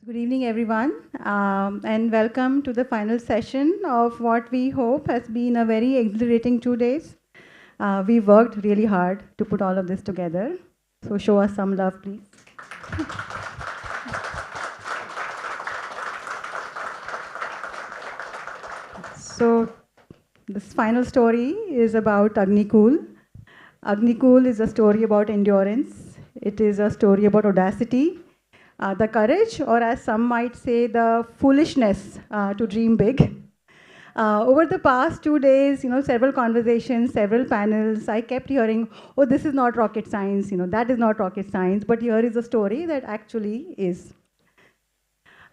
Good evening, everyone, and welcome to the final session of what we hope has been a very exhilarating 2 days. We worked really hard to put all of this together. So show us some love, please. So this final story is about Agnikul. Agnikul is a story about endurance. It is a story about audacity, the courage, or as some might say, the foolishness to dream big. Over the past 2 days, several conversations, several panels, I kept hearing, oh, this is not rocket science, that is not rocket science, but here is a story that actually is.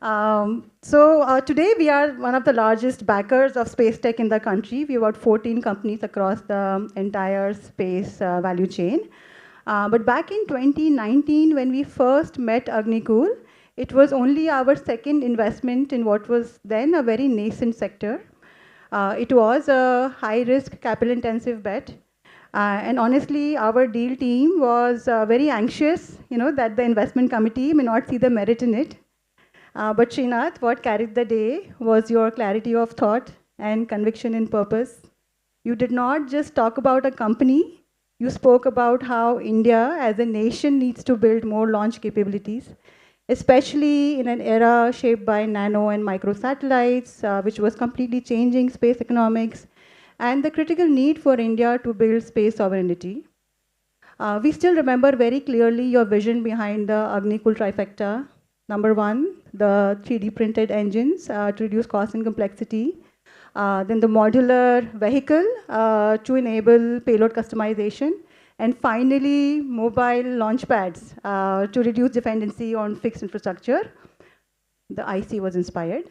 Today we are one of the largest backers of space tech in the country. We have about 14 companies across the entire space value chain. But back in 2019, when we first met Agnikul, it was only our second investment in what was then a very nascent sector. It was a high-risk, capital-intensive bet. And honestly, our deal team was very anxious, that the investment committee may not see the merit in it. But Srinath, what carried the day was your clarity of thought and conviction in purpose. You did not just talk about a company, you spoke about how India as a nation needs to build more launch capabilities, especially in an era shaped by nano and micro satellites, which was completely changing space economics, and the critical need for India to build space sovereignty. We still remember very clearly your vision behind the Agnikul trifecta. Number one, the 3D printed engines to reduce cost and complexity. Then the modular vehicle to enable payload customization. And finally, mobile launchpads to reduce dependency on fixed infrastructure. The IC was inspired.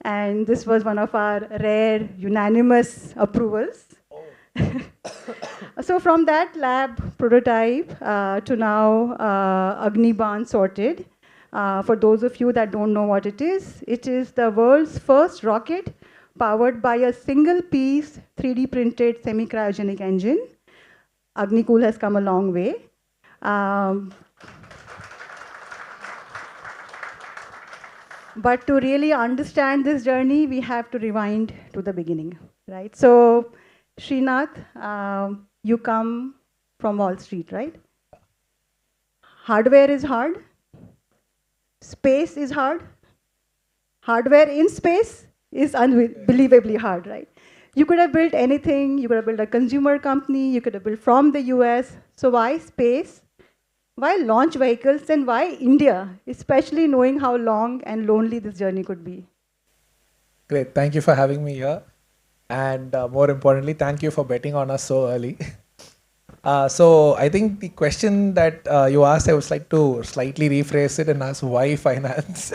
And this was one of our rare unanimous approvals. So from that lab prototype to now Agniban sorted. For those of you that don't know what it is the world's first rocket powered by a single-piece 3D printed semi-cryogenic engine. Agnikul has come a long way. But to really understand this journey, we have to rewind to the beginning, right? So, Srinath, you come from Wall Street, right? Hardware is hard. Space is hard. Hardware in space is unbelievably hard, right? You could have built anything. You could have built a consumer company. You could have built from the US. So why space? Why launch vehicles? And why India? Especially knowing how long and lonely this journey could be. Great. Thank you for having me here. And more importantly, thank you for betting on us so early. So I think the question that you asked, I would like to slightly rephrase it and ask why finance?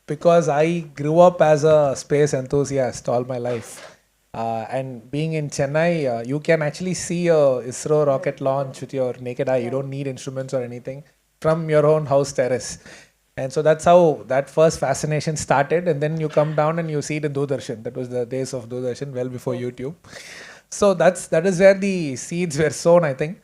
Because I grew up as a space enthusiast all my life. And being in Chennai, you can actually see a ISRO rocket launch with your naked eye. You don't need instruments or anything from your own house terrace. And so that's how that first fascination started. And then you come down and you see it in Doordarshan. That was the days of Doordarshan, well before YouTube. So that is where the seeds were sown, I think.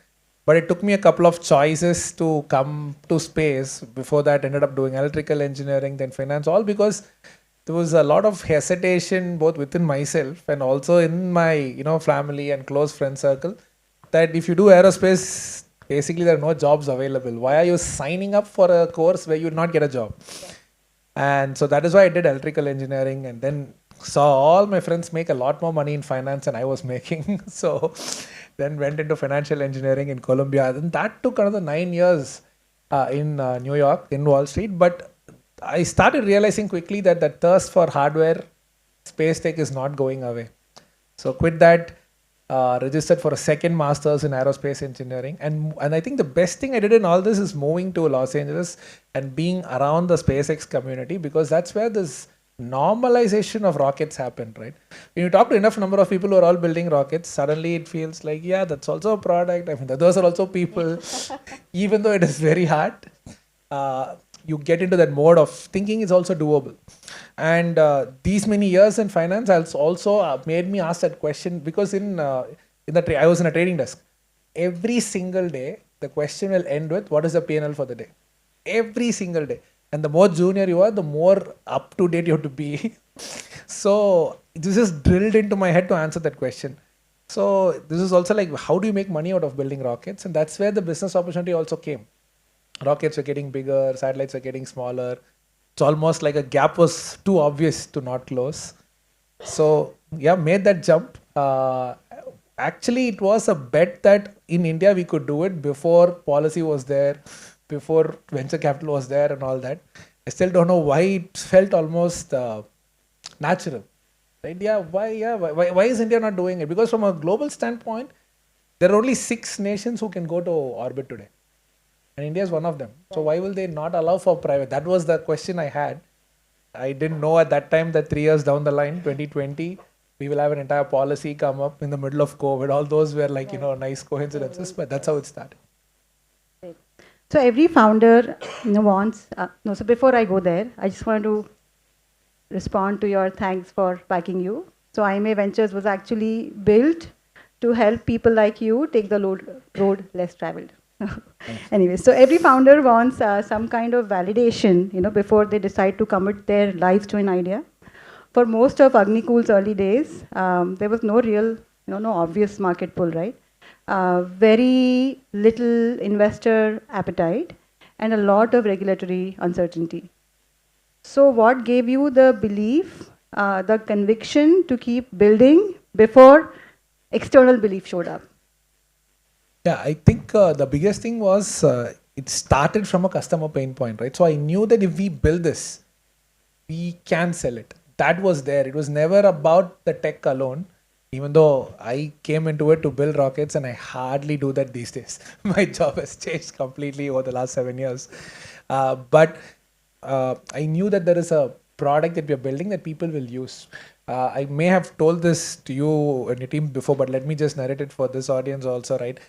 But it took me a couple of choices to come to space. Before that, ended up doing electrical engineering, then finance, all because there was a lot of hesitation both within myself and also in my family and close friend circle that if you do aerospace, basically there are no jobs available. Why are you signing up for a course where you will not get a job? And so that is why I did electrical engineering and then saw all my friends make a lot more money in finance than I was making. So then went into financial engineering in Columbia. And that took another 9 years in New York, in Wall Street. But I started realizing quickly that the thirst for hardware, space tech is not going away. So quit that, registered for a second master's in aerospace engineering. And I think the best thing I did in all this is moving to Los Angeles and being around the SpaceX community because that's where this normalization of rockets happened, right? When you talk to enough number of people who are all building rockets, suddenly it feels like, yeah, that's also a product. I mean, those are also people. Even though it is very hard, you get into that mode of thinking is also doable. And these many years in finance also made me ask that question because I was in a trading desk. Every single day, the question will end with, what is the P&L for the day? every single day. And the more junior you are, the more up to date you have to be. So this is drilled into my head to answer that question. So this is also like, how do you make money out of building rockets? And that's where the business opportunity also came. Rockets were getting bigger, satellites were getting smaller. It's almost like a gap was too obvious to not close. So yeah, made that jump. Actually, it was a bet that in India we could do it before policy was there, before venture capital was there, and all that. I still don't know why it felt almost natural. Right? Yeah, why is India not doing it? Because from a global standpoint, there are only 6 nations who can go to orbit today, and India is one of them. So why will they not allow for private? That was the question I had. I didn't know at that time that 3 years down the line, 2020, we will have an entire policy come up in the middle of COVID. All those were like, nice coincidences, but that's how it started. Great. So every founder wants, no, so before I go there, I just want to respond to your thanks for backing you. So IIMA Ventures was actually built to help people like you take the road less traveled. Anyway, so every founder wants some kind of validation, before they decide to commit their lives to an idea. For most of Agnikul's early days, there was no real, no obvious market pull, right? Very little investor appetite and a lot of regulatory uncertainty. So what gave you the belief, the conviction to keep building before external belief showed up? Yeah, I think the biggest thing was it started from a customer pain point, right? So I knew that if we build this, we can sell it. That was there. It was never about the tech alone, even though I came into it to build rockets and I hardly do that these days. My job has changed completely over the last 7 years. But I knew that there is a product that we are building that people will use. I may have told this to you and your team before, but let me just narrate it for this audience also, right?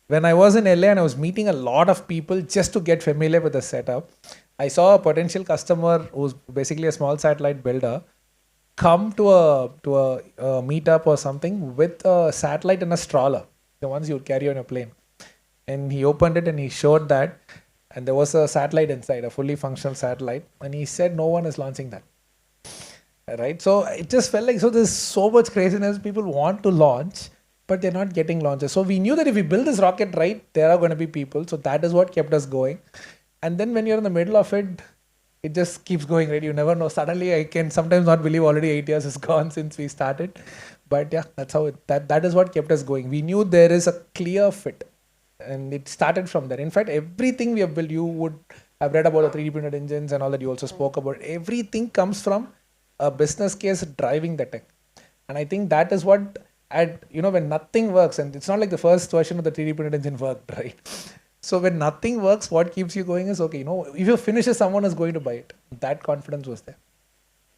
When I was in LA and I was meeting a lot of people just to get familiar with the setup, I saw a potential customer who's basically a small satellite builder come to a meetup or something with a satellite and a stroller, the ones you would carry on your plane. And he opened it and he showed that, and there was a satellite inside, a fully functional satellite, and he said no one is launching that. Right? So it just felt like, so there's so much craziness. People want to launch, but they're not getting launches. So we knew that if we build this rocket right, there are going to be people. So that is what kept us going. And then when you're in the middle of it, it just keeps going, right? You never know. Suddenly I can sometimes not believe already 8 years is gone since we started. But yeah, that's how that is what kept us going. We knew there is a clear fit. And it started from there. In fact, everything we have built, you would have read about the 3D printed engines and all that you also spoke about. Everything comes from a business case driving the tech. And I think that is what, when nothing works, and it's not like the first version of the 3D printed engine worked, right? So when nothing works, what keeps you going is, okay, if you finish it, someone is going to buy it. That confidence was there.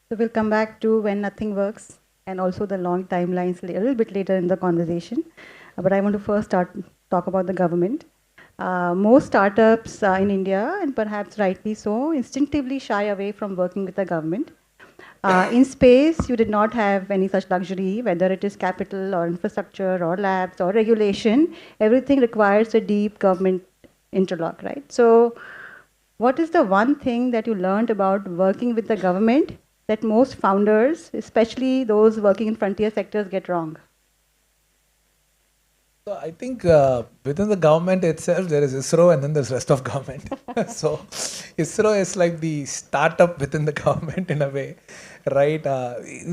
So we'll come back to when nothing works and also the long timelines a little bit later in the conversation. But I want to first talk about the government. Most startups in India, and perhaps rightly so, instinctively shy away from working with the government. In space, you did not have any such luxury, whether it is capital or infrastructure or labs or regulation. Everything requires a deep government interlock, right? So what is the one thing that you learned about working with the government that most founders, especially those working in frontier sectors, get wrong? So I think within the government itself, there is ISRO and then there's rest of government. So ISRO is like the startup within the government in a way, right?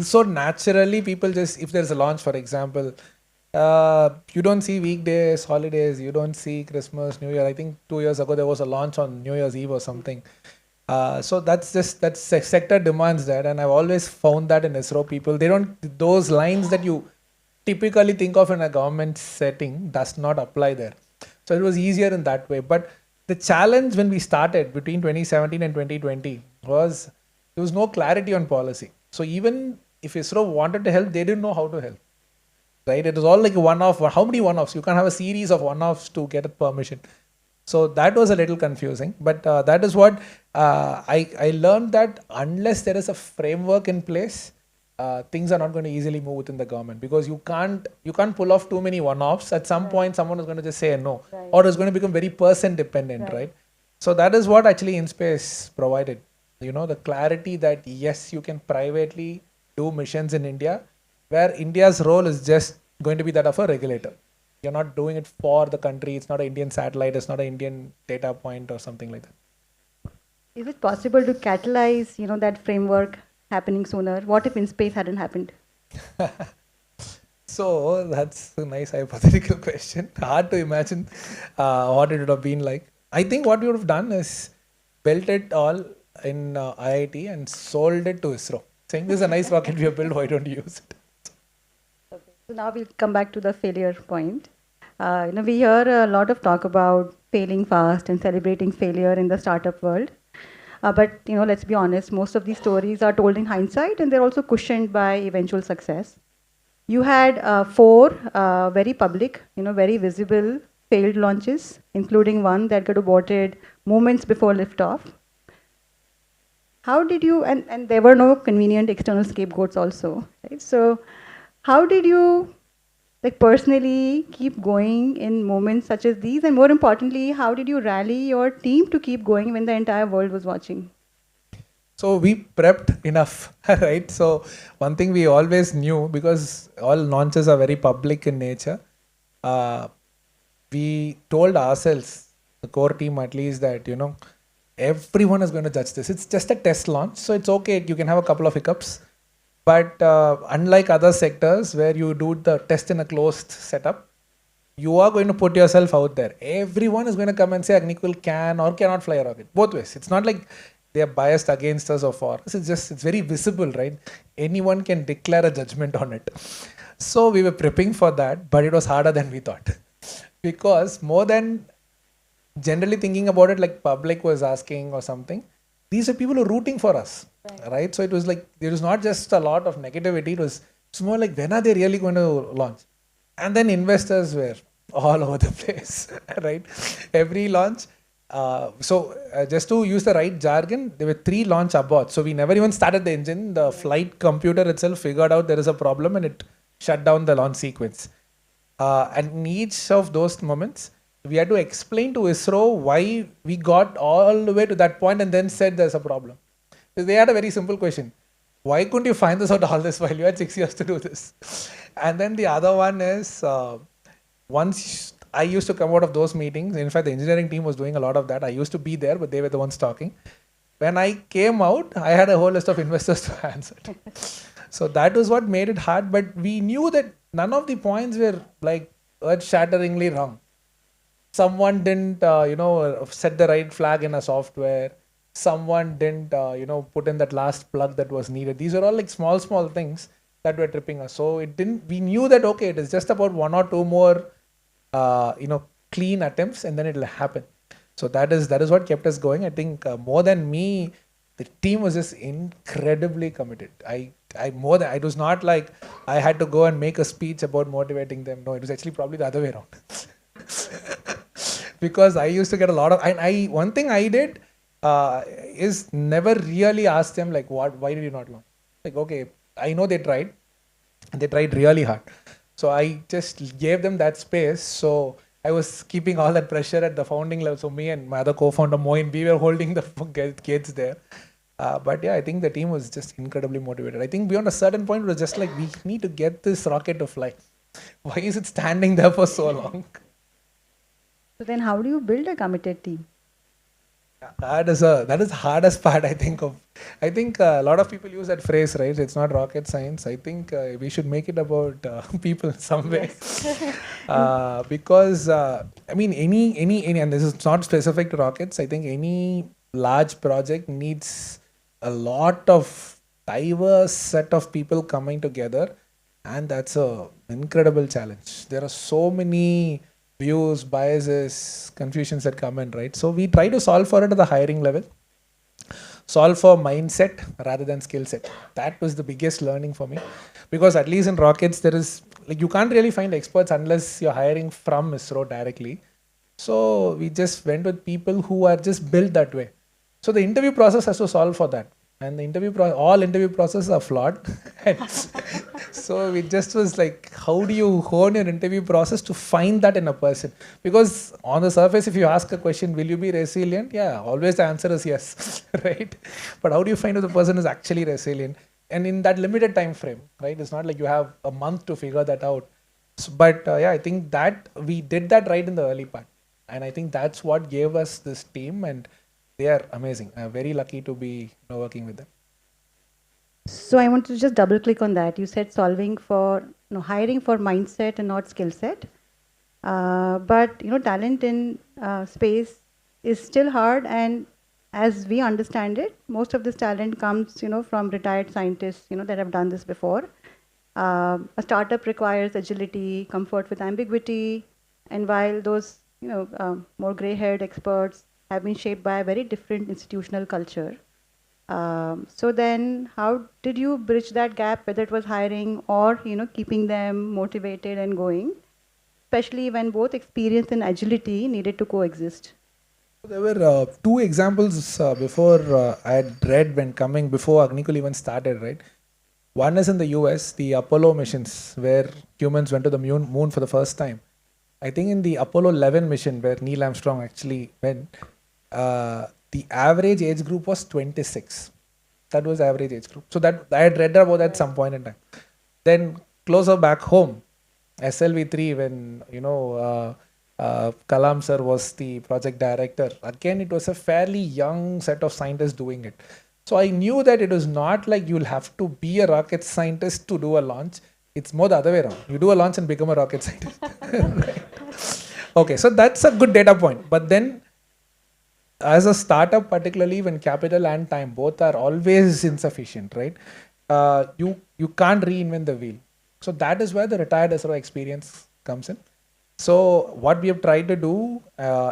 So naturally, people just, if there's a launch, for example, you don't see weekdays, holidays, you don't see Christmas, New Year. I think 2 years ago, there was a launch on New Year's Eve or something. So that sector demands that. And I've always found that in ISRO people, they don't, those lines that you typically think of in a government setting does not apply there. So it was easier in that way. But the challenge when we started between 2017 and 2020 was there was no clarity on policy. So even if ISRO wanted to help, they didn't know how to help. Right? It was all like a one-off. How many one-offs? You can't have a series of one-offs to get a permission. So that was a little confusing. But that is what I learned, that unless there is a framework in place, things are not going to easily move within the government, because you can't pull off too many one-offs. At some point, someone is going to just say no, or it's going to become very person dependent, right? So that is what actually InSpace provided. The clarity that yes, you can privately do missions in India, where India's role is just going to be that of a regulator. You're not doing it for the country. It's not an Indian satellite. It's not an Indian data point or something like that. Is it possible to catalyze, that framework happening sooner? What if InSpace hadn't happened? So that's a nice hypothetical question. Hard to imagine what it would have been like. I think what we would have done is built it all in IIT and sold it to ISRO, saying this is a nice rocket we have built. Why don't you use it? Okay. So now we'll come back to the failure point. We hear a lot of talk about failing fast and celebrating failure in the startup world. But let's be honest, most of these stories are told in hindsight, and they're also cushioned by eventual success. You had 4 very public, very visible failed launches, including one that got aborted moments before liftoff. How did you, and there were no convenient external scapegoats also, right? So how did you personally keep going in moments such as these? And more importantly, how did you rally your team to keep going when the entire world was watching? So we prepped enough, right? So one thing we always knew, because all launches are very public in nature, we told ourselves, the core team at least, that everyone is going to judge this. It's just a test launch, so it's okay. You can have a couple of hiccups, but unlike other sectors where you do the test in a closed setup, you are going to put yourself out there. Everyone is going to come and say Agnikul can or cannot fly a rocket. Both ways. It's not like they are biased against us or for us. It's very visible, right? Anyone can declare a judgment on it. So we were prepping for that, but it was harder than we thought. Because more than generally thinking about it, like public was asking or something, these are people who are rooting for us, right? So it was like, there was not just a lot of negativity. It's more like, when are they really going to launch? And then investors were all over the place, right? Every launch. Just to use the right jargon, there were 3 launch aborts. So we never even started the engine. The flight computer itself figured out there is a problem and it shut down the launch sequence. And in each of those moments, we had to explain to ISRO why we got all the way to that point and then said there's a problem. So they had a very simple question. Why couldn't you find this out all this while you had 6 years to do this? And then the other one is, once I used to come out of those meetings, in fact, the engineering team was doing a lot of that. I used to be there, but they were the ones talking. When I came out, I had a whole list of investors to answer to. So that was what made it hard, but we knew that none of the points were like earth-shatteringly wrong. Someone didn't, set the right flag in a software. Someone didn't, put in that last plug that was needed. These are all like small things that were tripping us. So we knew that, okay, it is just about 1 or 2 more, clean attempts and then it'll happen. So that is what kept us going. I think more than me, the team was just incredibly committed. It was not like I had to go and make a speech about motivating them. No, it was actually probably the other way around. Because I used to get a lot of, one thing I did is never really ask them like, why did you not launch? Like, okay, I know they tried really hard. So I just gave them that space. So I was keeping all that pressure at the founding level. So me and my other co-founder Moin, we were holding the kids there. But yeah, I think the team was just incredibly motivated. I think beyond a certain point, it was just like, we need to get this rocket to fly. Why is it standing there for so long? So then how do you build a committed team? That is the hardest part, I think. I think a lot of people use that phrase, right? It's not rocket science. I think we should make it about people in some way. Yes. Because any, and this is not specific to rockets. I think any large project needs a lot of diverse set of people coming together, and that's an incredible challenge. There are so many views, biases, confusions that come in, right? So we try to solve for it at the hiring level. Solve for mindset rather than skill set. That was the biggest learning for me. Because at least in rockets, there is, like, you can't really find experts unless you're hiring from ISRO directly. So we just went with people who are just built that way. So the interview process has to solve for that. And the all interview processes are flawed. So it just was like, how do you hone your interview process to find that in a person? Because on the surface, if you ask a question, will you be resilient? Yeah, always the answer is yes, right? But how do you find if the person is actually resilient? And in that limited time frame, right? It's not like you have a month to figure that out. But yeah, I think that we did that right in the early part. And I think that's what gave us this team, and they are amazing. I'm very lucky to be working with them. So I want to just double click on that. You said solving for, hiring for mindset and not skill set. But talent in space is still hard, and as we understand it, most of this talent comes, from retired scientists, that have done this before. A startup requires agility, comfort with ambiguity, and while those, more gray-haired experts have been shaped by a very different institutional culture. So then, how did you bridge that gap, whether it was hiring or keeping them motivated and going, especially when both experience and agility needed to coexist? There were two examples before I had read when coming before Agnikul even started, right? One is in the US, the Apollo missions, where humans went to the moon for the first time. I think in the Apollo 11 mission, where Neil Armstrong actually went, the average age group was 26. That was the average age group. So that I had read about that at some point in time. Then closer back home, SLV3, when Kalam sir was the project director. Again, it was a fairly young set of scientists doing it. So I knew that it was not like you'll have to be a rocket scientist to do a launch. It's more the other way around. You do a launch and become a rocket scientist. Right. Okay, so that's a good data point. But then, as a startup, particularly when capital and time both are always insufficient, right? You can't reinvent the wheel. So that is where the retired SRO experience comes in. So what we have tried to do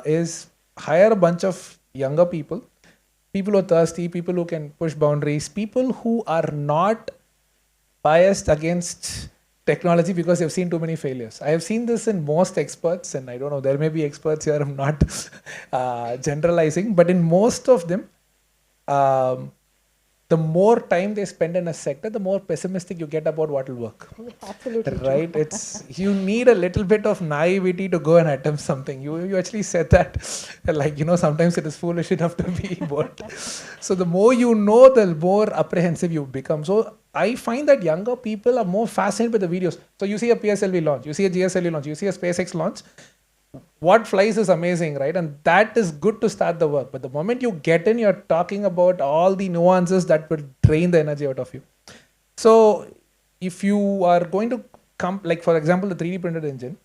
is hire a bunch of younger people, people who are thirsty, people who can push boundaries, people who are not biased against technology because they've seen too many failures. I have seen this in most experts, and I don't know, there may be experts here, I'm not generalizing, but in most of them, the more time they spend in a sector, the more pessimistic you get about what will work. Absolutely. Right? It's you need a little bit of naivety to go and attempt something. You actually said that, like sometimes it is foolish enough to be bold. So the more you know, the more apprehensive you become. So I find that younger people are more fascinated with the videos. So you see a PSLV launch, you see a GSLV launch, you see a SpaceX launch. What flies is amazing, right? And that is good to start the work. But the moment you get in, you're talking about all the nuances that will drain the energy out of you. So if you are going to come, like for example, the 3D printed engine,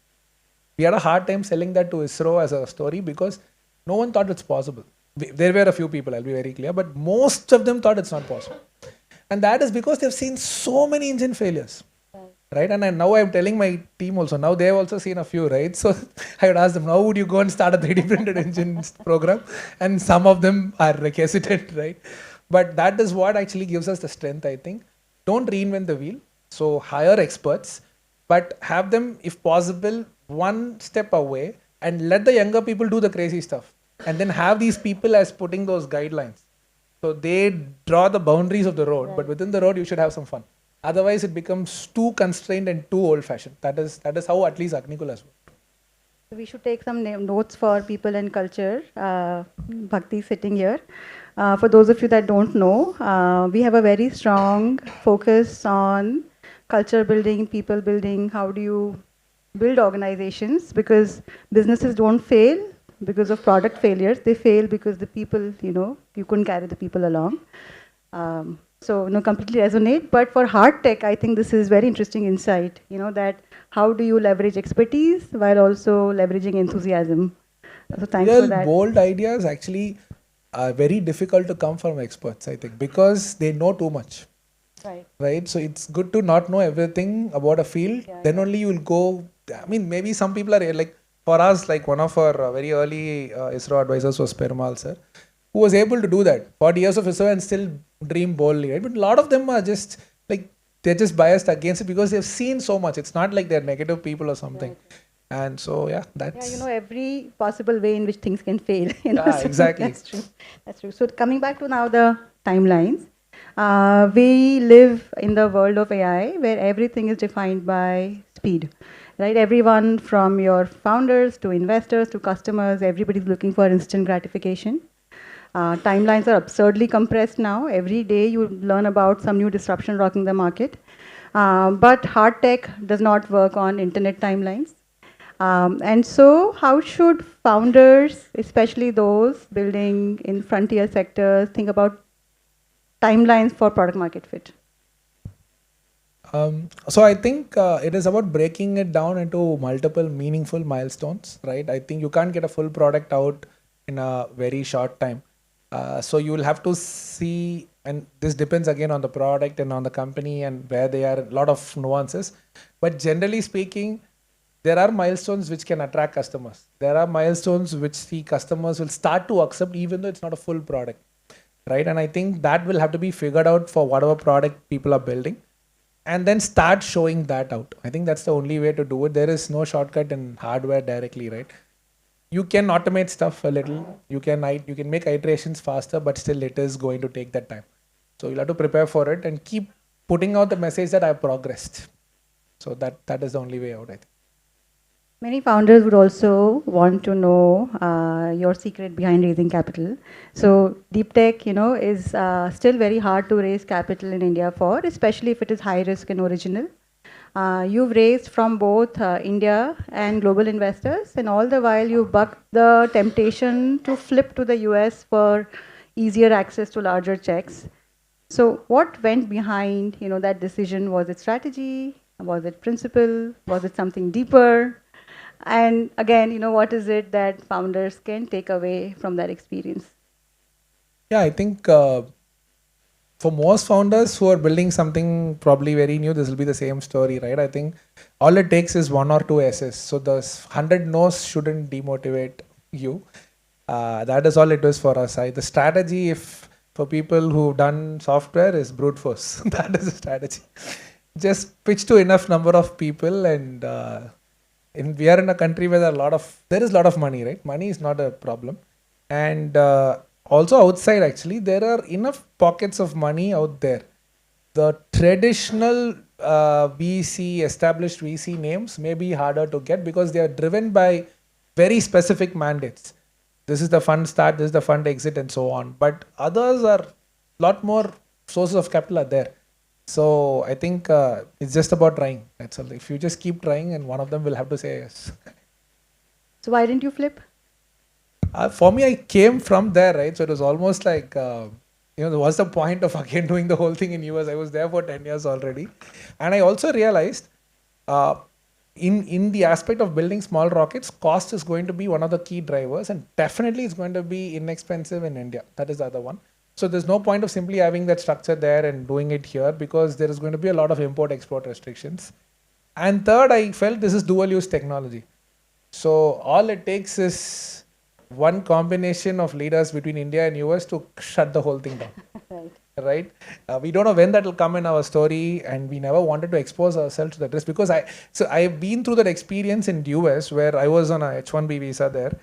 we had a hard time selling that to ISRO as a story because no one thought it's possible. There were a few people, I'll be very clear, but most of them thought it's not possible. And that is because they've seen so many engine failures. Right, and now I'm telling my team also. Now they've also seen a few, right? So I would ask them, now would you go and start a 3D printed engine program? And some of them are like hesitant, right? But that is what actually gives us the strength, I think. Don't reinvent the wheel. So hire experts, but have them, if possible, one step away and let the younger people do the crazy stuff. And then have these people as putting those guidelines. So they draw the boundaries of the road, but within the road, you should have some fun. Otherwise, it becomes too constrained and too old-fashioned. That is how at least Agnikul has worked. We should take some notes for people and culture. Bhakti sitting here. For those of you that don't know, we have a very strong focus on culture building, people building. How do you build organizations? Because businesses don't fail because of product failures. They fail because the people, you couldn't carry the people along. So completely resonate. But for hard tech, I think this is very interesting insight. That how do you leverage expertise while also leveraging enthusiasm? So thanks for that. Bold ideas actually are very difficult to come from experts, I think, because they know too much. Right. So it's good to not know everything about a field. Then only you will go. I mean, maybe some people are like, for us, like one of our very early ISRO advisors was Perumal sir, who was able to do that 40 years of ISRO and still dream boldly, right? But a lot of them are just like, they're just biased against it because they've seen so much. It's not like they're negative people or something. Right. And so, yeah, that's... Yeah, every possible way in which things can fail. Yeah, so exactly. That's true. That's true. So coming back to now the timelines. We live in the world of AI where everything is defined by speed, right? Everyone from your founders to investors to customers, everybody's looking for instant gratification. Timelines are absurdly compressed now. Every day you learn about some new disruption rocking the market. But hard tech does not work on internet timelines. And so, how should founders, especially those building in frontier sectors, think about timelines for product market fit? So I think it is about breaking it down into multiple meaningful milestones, right? I think you can't get a full product out in a very short time. So you will have to see, and this depends again on the product and on the company and where they are, a lot of nuances. But generally speaking, there are milestones which can attract customers. There are milestones which the customers will start to accept even though it's not a full product, right? And I think that will have to be figured out for whatever product people are building and then start showing that out. I think that's the only way to do it. There is no shortcut in hardware directly, right? You can automate stuff a little. You can make iterations faster, but still it is going to take that time. So you'll have to prepare for it and keep putting out the message that I've progressed. So that is the only way out, I think. Many founders would also want to know your secret behind raising capital. So deep tech, is still very hard to raise capital in India for, especially if it is high risk and original. You've raised from both India and global investors, and all the while you bucked the temptation to flip to the US for easier access to larger checks. So what went behind, that decision? Was it strategy? Was it principle? Was it something deeper? And again, what is it that founders can take away from that experience? Yeah, I think for most founders who are building something probably very new, this will be the same story, right? I think all it takes is one or two S's. So the 100 no's shouldn't demotivate you. That is all it is for us. The strategy, if for people who've done software, is brute force. That is the strategy. Just pitch to enough number of people, and we are in a country where there is a lot of money, right? Money is not a problem, and also outside actually there are enough pockets of money out there. The traditional established VC names may be harder to get because they are driven by very specific mandates. This is the fund start, this is the fund exit, and so on. But others are a lot more sources of capital are there. So I think it's just about trying. That's all. If you just keep trying, and one of them will have to say yes. So why didn't you flip? For me, I came from there, right? So it was almost like, what's the point of again doing the whole thing in US? I was there for 10 years already. And I also realized in the aspect of building small rockets, cost is going to be one of the key drivers, and definitely it's going to be inexpensive in India. That is the other one. So there's no point of simply having that structure there and doing it here because there is going to be a lot of import-export restrictions. And third, I felt this is dual-use technology. So all it takes is one combination of leaders between India and US to shut the whole thing down. Right? We don't know when that will come in our story, and we never wanted to expose ourselves to that risk because I've been through that experience in US where I was on a H-1B visa there,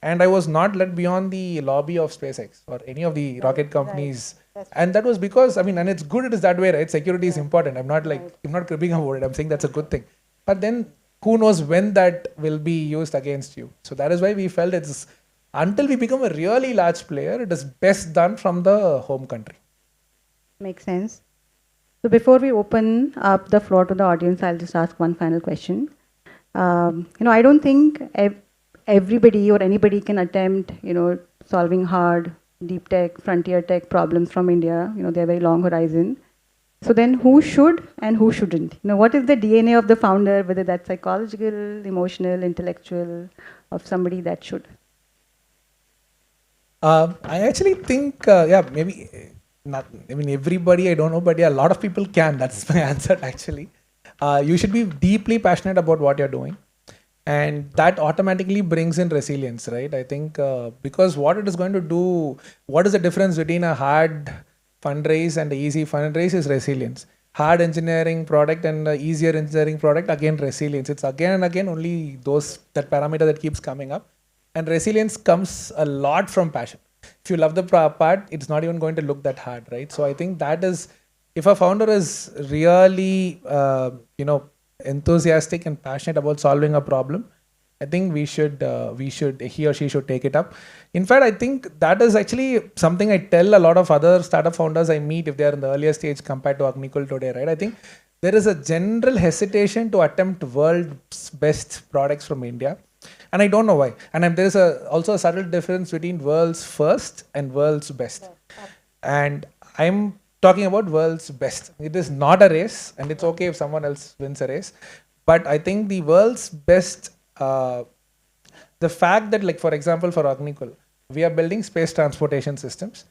and I was not let beyond the lobby of SpaceX or any of the rocket companies. Right. And that was because, and it's good it is that way, right? Security is important. I'm not cribbing about it. I'm saying that's a good thing. But then who knows when that will be used against you. So that is why we felt until we become a really large player, it is best done from the home country. Makes sense. So before we open up the floor to the audience, I'll just ask one final question. I don't think everybody or anybody can attempt, solving hard, deep tech, frontier tech problems from India. They're very long horizon. So then who should and who shouldn't? What is the DNA of the founder, whether that's psychological, emotional, intellectual, of somebody that should? I actually think, maybe not. Everybody, I don't know, but a lot of people can. That's my answer, actually. You should be deeply passionate about what you're doing. And that automatically brings in resilience, right? I think because what it is going to do, what is the difference between a hard fundraise and an easy fundraise is resilience. Hard engineering product and easier engineering product, again, resilience. It's again and again only that parameter that keeps coming up. And resilience comes a lot from passion. If you love the part, it's not even going to look that hard, right? So I think that is, if a founder is really, enthusiastic and passionate about solving a problem, I think he or she should take it up. In fact, I think that is actually something I tell a lot of other startup founders I meet if they are in the earlier stage compared to Agnikul today, right? I think there is a general hesitation to attempt world's best products from India. And I don't know why. And there is also a subtle difference between world's first and world's best. And I'm talking about world's best. It is not a race, and it's okay if someone else wins a race. But I think the world's best, the fact that, like, for example, for Agnikul, we are building space transportation systems.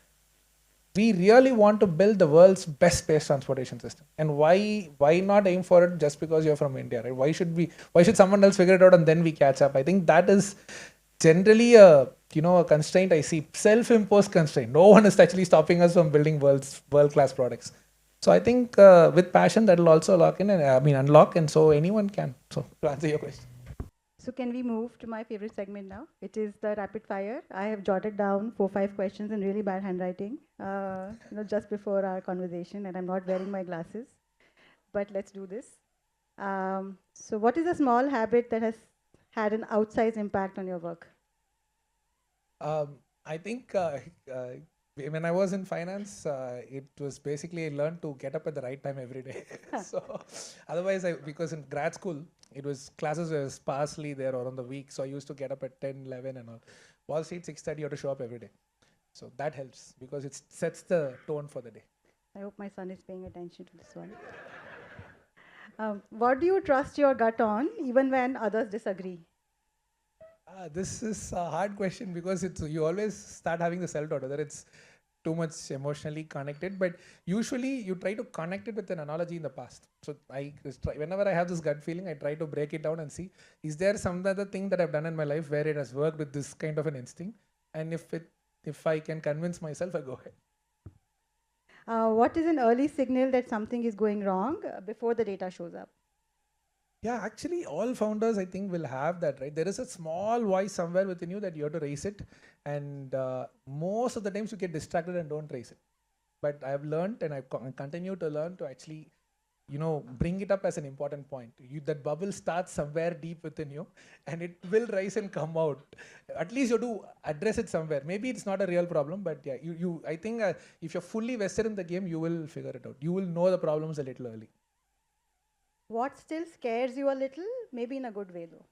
We really want to build the world's best space transportation system. And why not aim for it just because you're from India, right? Why should someone else figure it out and then we catch up? I think that is generally a constraint I see, self-imposed constraint. No one is actually stopping us from building world-class products. So I think with passion that will also unlock, and so anyone can. So to answer your question. So can we move to my favorite segment now? It is the rapid fire. I have jotted down 4-5 questions in really bad handwriting, just before our conversation, and I'm not wearing my glasses. But let's do this. So what is a small habit that has had an outsized impact on your work? I think when I was in finance, it was basically I learned to get up at the right time every day. So otherwise, because in grad school, it was classes were sparsely there or on the week. So I used to get up at 10, 11 and all. Wall Street, 6:30, you have to show up every day. So that helps because it sets the tone for the day. I hope my son is paying attention to this one. What do you trust your gut on, even when others disagree? This is a hard question because you always start having the self-doubt whether it's too much emotionally connected, but usually you try to connect it with an analogy in the past. So whenever I have this gut feeling, I try to break it down and see, is there some other thing that I've done in my life where it has worked with this kind of an instinct? And if I can convince myself, I go ahead. What is an early signal that something is going wrong before the data shows up? Yeah, actually, all founders, I think, will have that, right? There is a small voice somewhere within you that you have to raise it. And most of the times you get distracted and don't raise it. But I have learned, and I continue to learn to actually, bring it up as an important point. That bubble starts somewhere deep within you, and it will rise and come out. At least you have to address it somewhere. Maybe it's not a real problem, but yeah, I think if you're fully vested in the game, you will figure it out. You will know the problems a little early. What still scares you a little? Maybe in a good way, though.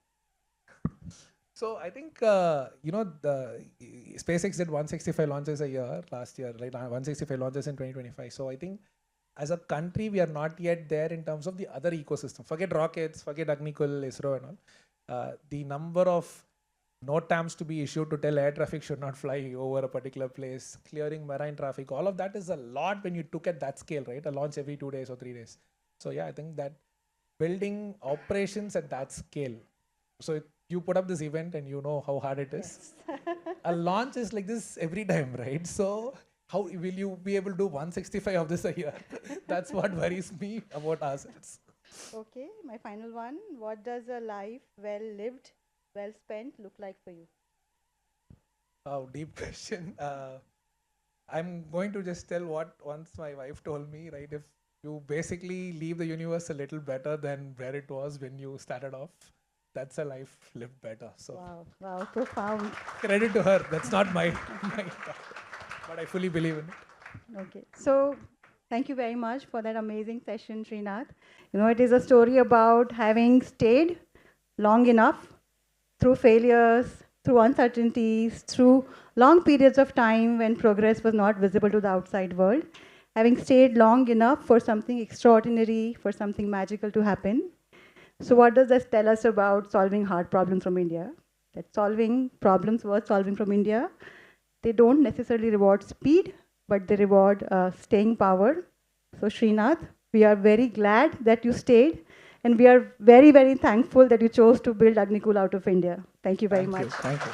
So I think, the SpaceX did 165 launches a year last year, right? 165 launches in 2025. So I think as a country, we are not yet there in terms of the other ecosystem. Forget rockets, forget Agnikul, ISRO and all. The number of NOTAMs to be issued to tell air traffic should not fly over a particular place, clearing marine traffic, all of that is a lot when you took at that scale, right? A launch every 2 days or 3 days. So yeah, I think that building operations at that scale. So you put up this event and you know how hard it is. Yes. A launch is like this every time, right? So how will you be able to do 165 of this a year? That's what worries me about ourselves. Okay, my final one. What does a life well lived, well spent look like for you? Oh, deep question. I'm going to just tell what once my wife told me, right? If you basically leave the universe a little better than where it was when you started off, that's a life lived better. So wow, profound. Credit to her. That's not my thought, but I fully believe in it. Okay, so thank you very much for that amazing session, Srinath. It is a story about having stayed long enough through failures, through uncertainties, through long periods of time when progress was not visible to the outside world. Having stayed long enough for something extraordinary, for something magical to happen. So what does this tell us about solving hard problems from India? That solving problems worth solving from India, they don't necessarily reward speed, but they reward staying power. So Srinath, we are very glad that you stayed, and we are very, very thankful that you chose to build Agnikul out of India. Thank you very much. Thank you.